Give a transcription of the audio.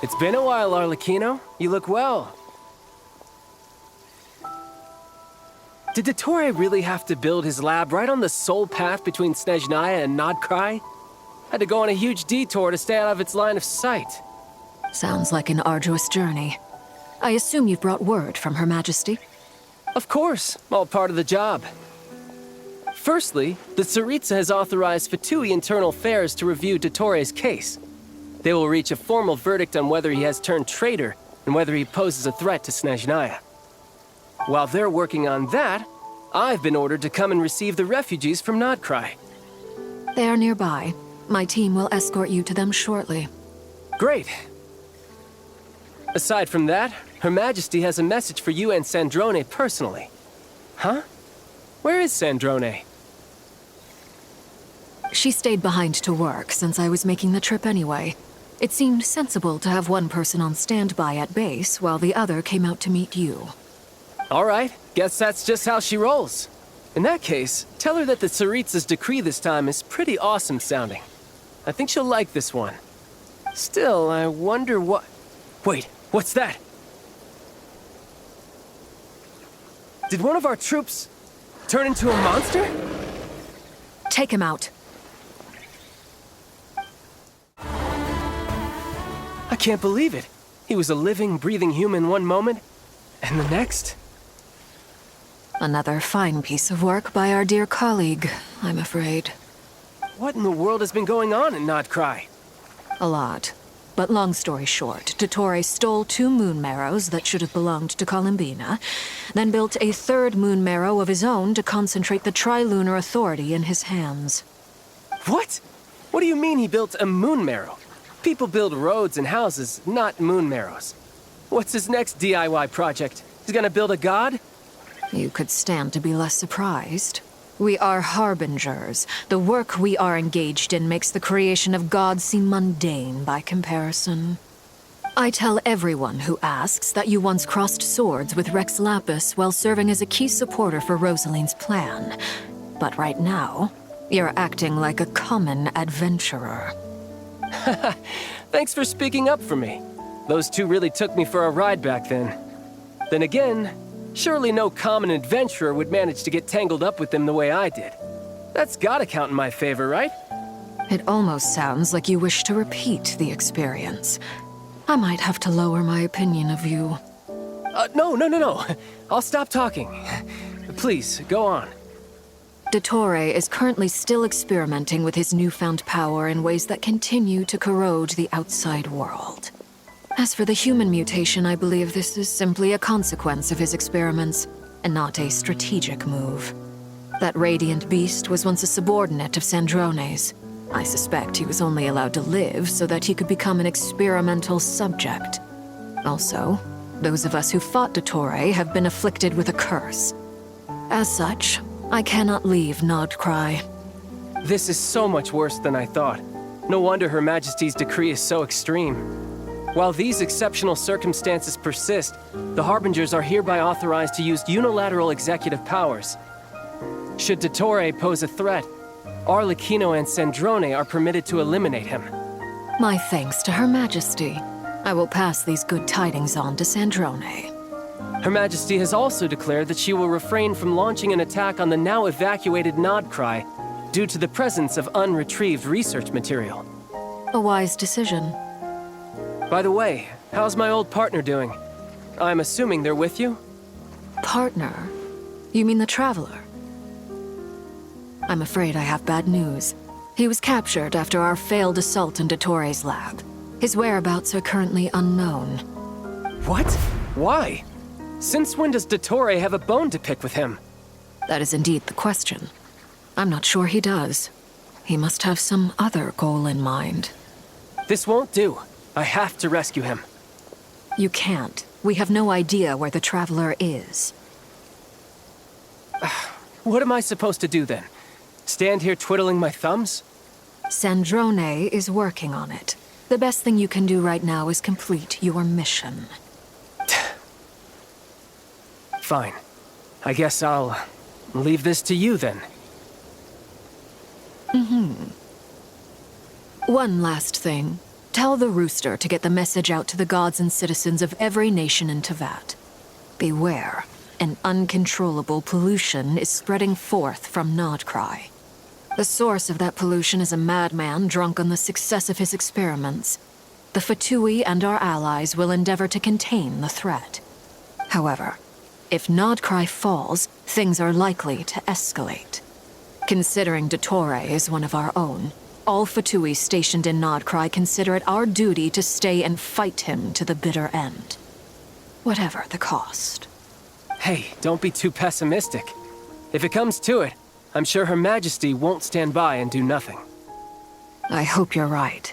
It's been a while, 𝐓𝐿𝐼𝐸𝐾𝐽. You look well. Did 𝑑'Touré really have to build his lab right on the sole path between Snezhnaya and 𝐓𝐾𝐽? Had to go on a huge detour to stay out of its line of sight. Sounds like an arduous journey. I assume you've brought word from Her Majesty? Of course, all part of the job. Firstly, the Tsaritsa has authorized Fatui Internal Affairs to review 𝑑'Touré's case. They will reach a formal verdict on whether he has turned traitor and whether he poses a threat to Snezhnaya. While they're working on that, I've been ordered to come and receive the refugees from 𝐓𝐾𝐽. They are nearby. My team will escort you to them shortly. Great. Aside from that, Her Majesty has a message for you and Sandrone personally. Huh? Where is Sandrone? She stayed behind to work since I was making the trip anyway. It seemed sensible to have one person on standby at base while the other came out to meet you. All right, guess that's just how she rolls. In that case, tell her that the Tsaritsa's decree this time is pretty awesome sounding. I think she'll like this one. Still, I wonder what... Wait, what's that? Did one of our troops turn into a monster? Take him out. I can't believe it. He was a living, breathing human one moment, and the next... Another fine piece of work by our dear colleague, I'm afraid. What in the world has been going on in 𝐓𝐾𝐽? A lot. But long story short, 𝑑'Touré stole 2 moon marrows that should have belonged to 𝐂𝐿, then built a 3rd moon marrow of his own to concentrate the Trilunar Authority in his hands. What? What do you mean he built a moon marrow? People build roads and houses, not moon marrows. What's his next DIY project? He's gonna build a god? You could stand to be less surprised. We are harbingers. The work we are engaged in makes the creation of gods seem mundane by comparison. I tell everyone who asks that you once crossed swords with Rex Lapis while serving as a key supporter for Rosaline's plan. But right now, you're acting like a common adventurer. Thanks for speaking up for me. Those two really took me for a ride back then. Then again, surely no common adventurer would manage to get tangled up with them the way I did. That's gotta count in my favor, right? It almost sounds like you wish to repeat the experience. I might have to lower my opinion of you. No. I'll stop talking. Please, go on. 𝑑'Touré is currently still experimenting with his newfound power in ways that continue to corrode the outside world. As for the human mutation, I believe this is simply a consequence of his experiments, and not a strategic move. That radiant beast was once a subordinate of Sandrone's. I suspect he was only allowed to live so that he could become an experimental subject. Also, those of us who fought 𝑑'Touré have been afflicted with a curse. As such, I cannot leave 𝐓𝐾𝐽. This is so much worse than I thought. No wonder Her Majesty's decree is so extreme. While these exceptional circumstances persist, the Harbingers are hereby authorized to use unilateral executive powers. Should 𝑑'Touré pose a threat, 𝐓𝐿𝐼𝐾𝐽 and Sandrone are permitted to eliminate him. My thanks to Her Majesty. I will pass these good tidings on to Sandrone. Her Majesty has also declared that she will refrain from launching an attack on the now evacuated 𝐓𝐾𝐽 due to the presence of unretrieved research material. A wise decision. By the way, how's my old partner doing? I'm assuming they're with you? Partner? You mean the Traveler? I'm afraid I have bad news. He was captured after our failed assault in 𝑑'Touré's lab. His whereabouts are currently unknown. What? Why? Since when does 𝑑'Touré have a bone to pick with him? That is indeed the question. I'm not sure he does. He must have some other goal in mind. This won't do. I have to rescue him. You can't. We have no idea where the Traveler is. What am I supposed to do then? Stand here twiddling my thumbs? Sandrone is working on it. The best thing you can do right now is complete your mission. Fine. I guess I'll leave this to you then. One last thing. Tell the rooster to get the message out to the gods and citizens of every nation in Teyvat. Beware, an uncontrollable pollution is spreading forth from 𝐂𝐷𝐞𝐫. The source of that pollution is a madman drunk on the success of his experiments. The Fatui and our allies will endeavor to contain the threat. However, if 𝐂𝐷𝐞𝐫 falls, things are likely to escalate. Considering 𝑑𝐞𝐿 is one of our own, all Fatui stationed in 𝐂𝐷𝐞𝐫 consider it our duty to stay and fight him to the bitter end. Whatever the cost. Hey, don't be too pessimistic. If it comes to it, I'm sure Her Majesty won't stand by and do nothing. I hope you're right.